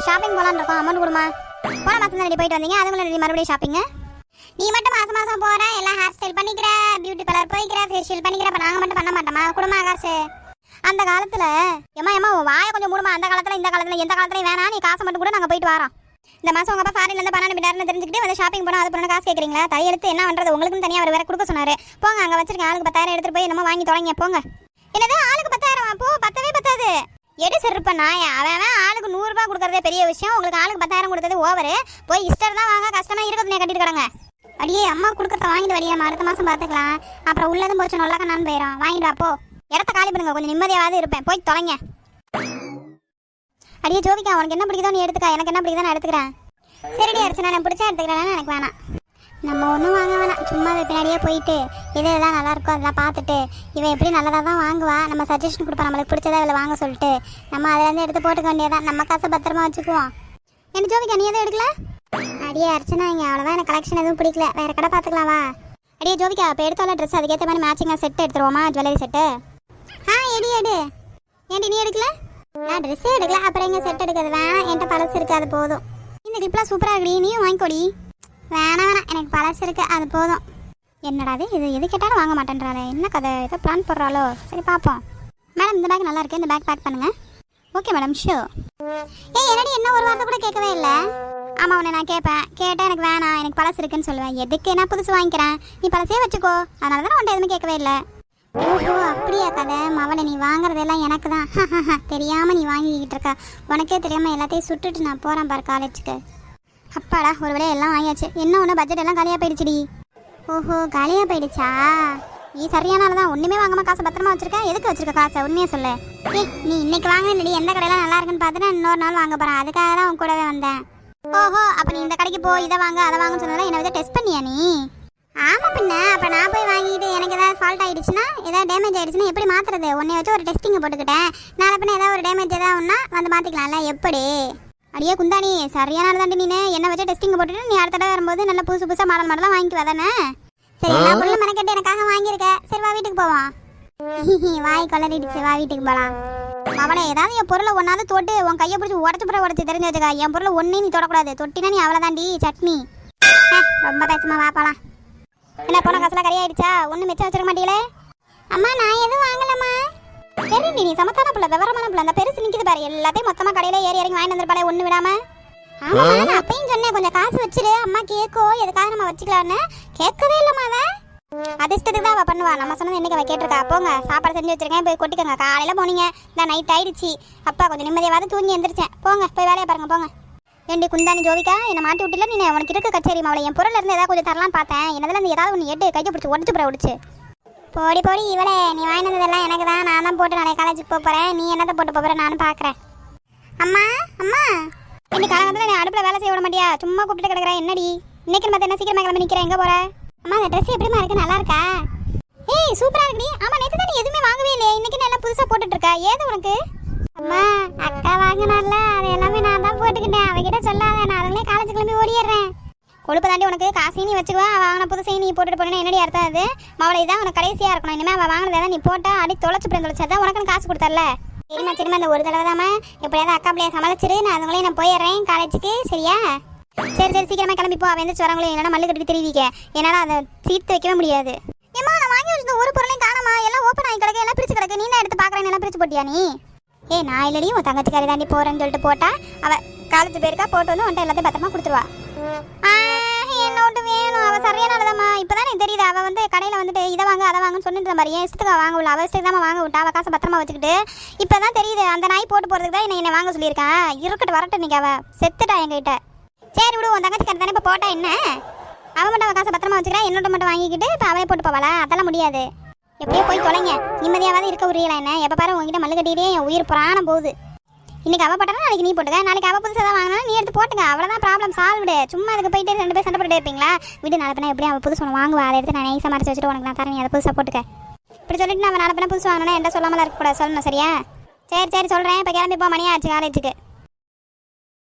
Shopping போகலான்னு இருக்கோம். Amount கொடுமா. போன மாதம் தான் ரெடி போயிட்டு வந்தீங்க, அதுக்குள்ள ரெடி மறுபடியும் ஷாப்பிங்க. நீ மட்டும் மாதம் மாதம் போகிற, எல்லாம் ஹேர் ஸ்டைல் பண்ணிக்கிற, பியூட்டி பார்லர் போய்க்கிற, ஃபேஷியல் பண்ணிக்கிற. அப்போ நாங்கள் மட்டும் பண்ண மாட்டோமா? குடும்ப காசு. அந்த காலத்தில் ஏமா வாயை கொஞ்சம் மூடுமா. அந்த காலத்தில் இந்த காலத்தில் எந்த காலத்துலையும் வேணாம். நீ காசை மட்டும் கூட நாங்கள் போயிட்டு வரோம். இந்த மாதம் உங்கள் அப்பா ஃபாரின்லேருந்து பணம் அனுப்பிட்டாருன்னு தெரிஞ்சுக்கிட்டு வந்து ஷாப்பிங் போனால் அது பண்ண காசு கேட்குறீங்களா? தலையெடுத்து என்ன பண்ணுறது? உங்களுக்குன்னு தனியாக அவர் வேற கொடுக்க சொன்னார். போங்க, அங்கே வச்சிருக்கேன். ஆளுக்கு 10,000 எடுத்துகிட்டு போய் என்னமோ வாங்கி தொடங்க. போங்க. என்னது ஆளுக்கு 10,000? போ, பத்தவே பத்தாது. எடு செருப்ப நாயா. அவன் ஆளுக்கு 100 ரூபாய் கொடுக்கறதே பெரிய விஷயம். உங்களுக்கு ஆளுக்கு 10,000 கொடுத்தது ஓவரு. போய் இஷ்டம் தான் வாங்க, கஷ்டமா இருக்கிறது கட்டிட்டு கிடங்க. அடியே அம்மா கொடுக்கறத வாங்கிட்டு வழியாமா, அடுத்த மாதம் பார்த்துக்கலாம். அப்புறம் உள்ளதும் போச்சு நல்லாக்க நான் போயிடும். வாங்கிட்டு அப்போ இடத்த காலி பண்ணுங்க, கொஞ்சம் நிம்மதியாவது இருப்பேன். போய் தொலைங்க. அடியே ஜோதிகா, உனக்கு என்ன பிடிக்குதோ நீ எடுத்துக்கா. எனக்கு என்ன பிடிக்குதோ நான் எடுத்துக்கிறேன். சரிடி அடிச்சு, நான் பிடிச்சா எடுத்துக்கிறேன். எனக்கு வேணாம். நம்ம ஒன்றும் வாங்க வேணாம். சும்மா பின்னாடியே போயிட்டு இதெல்லாம் நல்லா இருக்கும் அதெல்லாம் பார்த்துட்டு இவன் எப்படி நல்லதாக தான் வாங்குவா. நம்ம சஜஷன் கொடுப்போம், நம்மளுக்கு பிடிச்சதா இதில் வாங்க சொல்லிட்டு நம்ம அதிலேருந்து எடுத்து போட்டுக்க வேண்டியதான். நம்ம காசை பத்திரமா வச்சுக்குவோம். என்ன ஜோதிகா, நீ எதுவும் எடுக்கல? அடியே அர்ச்சனா, இங்கே அவ்வளோதான். எனக்கு கலெக்ஷன் எதுவும் பிடிக்கல. வேறு கடை பார்த்துக்கலாம் வா. அடியே ஜோதிகா, இப்போ எடுத்தால ட்ரெஸ் அதுக்கேற்ற மாதிரி மேட்சிங்காக செட்டு எடுத்துருவோமா? Jewellery set. எடு எடு. ஏன்டி நீ எடுக்கல? நான் ட்ரெஸ்ஸே எடுக்கல, அப்புறம் எங்கே செட் எடுக்கிறது? வேணாம், என்கிட்ட பழசு இருக்குது, அது போதும். இந்த கிளிப்லாம் சூப்பராக இருக்குடி, நீயும் வாங்கிக்கோடி. வேணாம் எனக்கு பழசு இருக்குது, அது போதும். என்னடா இது எது கேட்டாலும் வாங்க மாட்டேன்றாளே, என்ன கதை? ஏதோ பிளான் போடுறாளோ? சரி பார்ப்போம். மேடம் இந்த பேக் நல்லா இருக்கு, இந்த பேக் பேக் பண்ணுங்க. Okay madam, show. என்னடி என்ன ஒரு வார்த்தை கூட கேட்கவே இல்லை? ஆமாம், உன்னை நான் கேட்பேன். கேட்டால் எனக்கு வேணாம், எனக்கு பழசு இருக்குன்னு சொல்லுவேன். எதுக்கு? நான் புதுசு வாங்கிக்கிறேன், நீ பழசே வச்சுக்கோ. அதனால தான் உன்ட்ட எதுவுமே கேட்கவே இல்லை. ஓஹோ அப்படியா கதை? மவளை நீ வாங்குறதெல்லாம் எனக்கு தான் தெரியாமல் நீ வாங்கிக்கிட்டு இருக்கா. உனக்கே தெரியாமல் எல்லாத்தையும் சுட்டுட்டு நான் போகிறேன் பாரு காலேஜுக்கு. அப்பாடா, ஒரு வேலையை எல்லாம் வாங்கியாச்சு. என்ன ஒன்று பட்ஜெட் எல்லாம் காலியாக போயிடுச்சுடி. ஓஹோ காலியாக போயிடுச்சா? நீ சரியானால தான் ஒன்றுமே வாங்காமல் காசை பத்திரமா வச்சிருக்கேன். எதுக்கு வச்சிருக்க காசை? உண்மையே சொல்லு. நீ இன்னைக்கு வாங்கினடி எந்த கடையெல்லாம் நல்லா இருக்குன்னு பார்த்துட்டு இன்னொரு நாள் வாங்க போகிறேன். அதுக்காக தான் உன் கூடவே வந்தேன். ஓஹோ, அப்போ நீ இந்த கடைக்கு போ, இதை வாங்க அதை வாங்கன்னு சொன்னதெல்லாம் என்ன வித டெஸ்ட் பண்ணியா நீ? ஆமாம் பின்ன. அப்போ நான் போய் வாங்கிட்டு எனக்கு ஏதாவது ஃபால்ட் ஆகிடுச்சுன்னா, ஏதாவது டேமேஜ் ஆகிடுச்சுன்னா எப்படி மாற்றுறது? உன்னை வச்சு ஒரு டெஸ்டிங்கை போட்டுக்கிட்டேன். நாளை பின்ன ஏதாவது ஒரு டேமேஜ் ஏதாவது ஒன்றா வந்து மாற்றிக்கலாம்ல. எப்படி? அடியே குந்தாணி, சரியான தாண்டி நீ என்ன வச்சு டெஸ்டிங்கை போட்டுட்டு நீ அடுத்த தடவை வரும்போது நல்ல புதுசு புதுசாக மாடல் மாடலாம் வாங்கிக்குவா தானே? சரி, எல்லா பொருளும் மெனக்கட்டு எனக்காக வாங்கியிருக்க. சரி வா வீட்டுக்கு போவான். வாய் கொள்ளடிச்சு, வா வீட்டுக்கு போகலாம். அவளை ஏதாவது என் பொருளை ஒன்றாவது தொட்டு உன் கையை பிடிச்சி உடச்சு தெரிஞ்சு வச்சுக்கா. என் பொருளை ஒன்றையும் நீ தொடக்கூடாது. தொட்டினா நீ அவ்வளோதாண்டி சட்னி. ரொம்ப பேசுமா, வாப்பலாம். என்ன போன காசுலாம் கரையாயிடுச்சா? ஒன்றும் மிச்சம் வச்சிருக்க மாட்டீங்களே? அம்மா நான் எதுவும் வாங்கலம்மா. சரி நீ சமத்தான பிள்ளை, விவரமான பிள்ளை. அந்த பெருசு நிற்கிது பாரு, எல்லாத்தையும் மொத்தமாக கடையில் ஏறி இறங்கி வாங்கிட்டு வந்துருப்பாளே ஒன்று விடாம. ஆமாம், நான் அப்பயும் சொன்னேன் கொஞ்சம் காசு வச்சிரு, அம்மா கேட்கோ, எதுக்காக நம்ம வச்சுக்கலான்னு. கேட்கவே இல்லைம்மா. அது இஷ்டத்துக்கு தான் அவள் பண்ணுவா. நம்ம சொன்னது என்னைக்கு அவள் கேட்டிருக்கா? போங்க, சாப்பாடு செஞ்சு வச்சிருக்கேன், போய் கொட்டிக்கோங்க. காலையில் போனீங்க, இந்த நைட் ஆயிடுச்சு. அப்பா கொஞ்சம் நிம்மதியாவது தூங்கி எந்திரிச்சேன். போங்க போய் வேலையை பாருங்க, போங்க. ஏண்டி குந்தாணி ஜோதிகா, என்னை மாட்டி விட்டில நீ? உனக்கு இருக்க கச்சேரி அவளை என் பொருள் இருந்து ஏதாவது கொஞ்சம் தரலான்னு பார்த்தேன். என்னதுல இருந்து ஏதாவது ஒன்று எட்டு கையை பிடிச்சி உடச்சு போட உடிச்சு. போடி போடி இவளே, நீ வாங்கினதெல்லாம் எனக்கு தான். நான் தான் போட்டு நாளைக்கு காலேஜுக்கு போகிறேன். நீ என்னத்தை போட்டு போகிறேன் நானும் பார்க்குறேன். அம்மா அம்மா, இன்னைக்கு காலகட்டத்தில் நீ அடுப்பில் வேலை செய்ய விட மாட்டியா? சும்மா கூப்பிட்டு கிடக்குறேன். என்னடி இன்னைக்கு பார்த்து என்ன சீக்கிரமாக கிளம்பி நிற்கிறேன்? எங்கே போகிற? அம்மா அந்த ட்ரெஸ் எப்படிமா இருக்கு? நல்லா இருக்கா? ஏய் சூப்பராக இருக்குடி. ஆமாம், நேற்று தான் நீ எதுவுமே வாங்கவே இல்லையே, இன்னைக்கு நல்லா புதுசாக போட்டுட்டு இருக்கா. ஏது உனக்கு? அம்மா அக்கா வாங்கினால அது எல்லாமே நான் தான் போட்டுக்கிட்டேன். அவகிட்ட சொல்லாத, நான் அதுங்களே காலேஜ் கிளம்பி ஓடிடுறேன். கொழுப்பு தாண்டி உனக்கு. காசையும் நீ வச்சுக்குவா, அவள் வாங்கின புதுசையும் நீ போட்டுட்டு போனேன்னா என்னடி அர்த்தம்? அது மவளை தான் உனக்கு கடைசியாக இருக்கணும். இனிமேல் அவள் வாங்கினதான் நீ போட்டால் அடி தொலைச்சதான் உனக்கு காசு கொடுத்தரல. சரிம்மா சரிம்மா, அந்த ஒரு தடவை தாம்மா. எப்படியாவது அக்கா பிள்ளைய சமாளிச்சிரு. நான் அதுங்களே நான் போயிடுறேன் காலேஜுக்கு. சரியா? சரி சரி, சீக்கிரமாக கிளம்பி போ. அவன் எந்திரிச்சு வரவங்களே என்னன்னா மல்லு கட்டி தெரிவிக்க. என்னால் அதை தீர்த்து வைக்கவே முடியாது. ஏம்மா நான் வாங்கி வச்சிருந்த ஒரு பொருளையும் காணாமா? எல்லாம் ஓப்பன் ஆகி கிடக்கு, எல்லாம் பிரிச்சு கிடக்கு. நீ என்ன எடுத்து பார்க்குறேன், எல்லாம் பிரிச்சு போட்டியா நீ? நான் இல்லடி, உன் தங்கச்சிக்காரி தாண்டி போறேன்னு சொல்லிட்டு போட்டா. அவள் காலேஜ் போயிருக்கா, போட்டு வந்து உன்ட்ட எல்லாத்தையும் பத்திரமா கொடுத்துருவா. என்ன ஒன்று வேணும்? அவள் சரியானதாம்மா. இப்போதான் எனக்கு தெரியுது. அவள் வந்து கடையில் வந்துட்டு இதை வாங்க அதை வாங்கன்னு சொல்லிட்டு மாதிரி என் இஷ்டத்துக்கு வாங்க விடல. அவள் இஷ்டத்துக்கு தான் வாங்க விட்டா. அவள் காசை பத்திரமா வச்சுக்கிட்டு இப்போ தான் தெரியுது அந்த நாய் போட்டு போகிறதுக்கு தான் என்னை வாங்க சொல்லியிருக்கான். இருக்கட்டு வரட்டும், இன்னைக்கு அவள் செத்துட்டா எங்ககிட்ட. சரி விடு, உன் தங்கச்சிக்காரி தானே இப்போ போட்டா என்ன? அவன் மட்டும் அவள் காசை பத்திரமா வச்சுக்கிறா, என்னோட மட்டும் வாங்கிக்கிட்டு இப்போ அவளே போட்டு போவாளா? அதெல்லாம் முடியாது. எப்படியோ போய் தொலைங்க, நிம்மதியாவது இருக்க உரியலாம். என்ன எப்போ பாரு உங்ககிட்ட மல்லு கட்டிகிட்டே என் உயிர் புறாணம் போகுது. இன்னைக்கு அவள் போட்டா நாளைக்கு நீ போட்டுக்க, நாளைக்கு அவள் புதுசாக தான் வாங்கினா நீ எடுத்து போட்டுங்க. அவ்வளோதான் ப்ராப்ளம் சால்வ்டு. சும்மா அதுக்கு போயிட்டு 2 பேர் சண்டை போட்டு இருப்பீங்களா? வீடு நாளை பின்னா எப்படியும் அவள் புதுசு ஒன்று வாங்குவா. அதை எடுத்து நான் நைஸாக மறைச்சி வச்சுட்டு உனக்கு நான் தரேன், நீ அதை புதுசாக போட்டுக்க. இப்படி சொல்லிட்டு நான் நாளை பின்னா புதுசு வாங்கினா என்கிட்ட சொல்லாமல் இருக்கக்கூடாது, சொல்லணும் சரியா? சரி சரி சொல்கிறேன். இப்போ கிளம்பி போ, மணியாச்சு காலேஜுக்கு.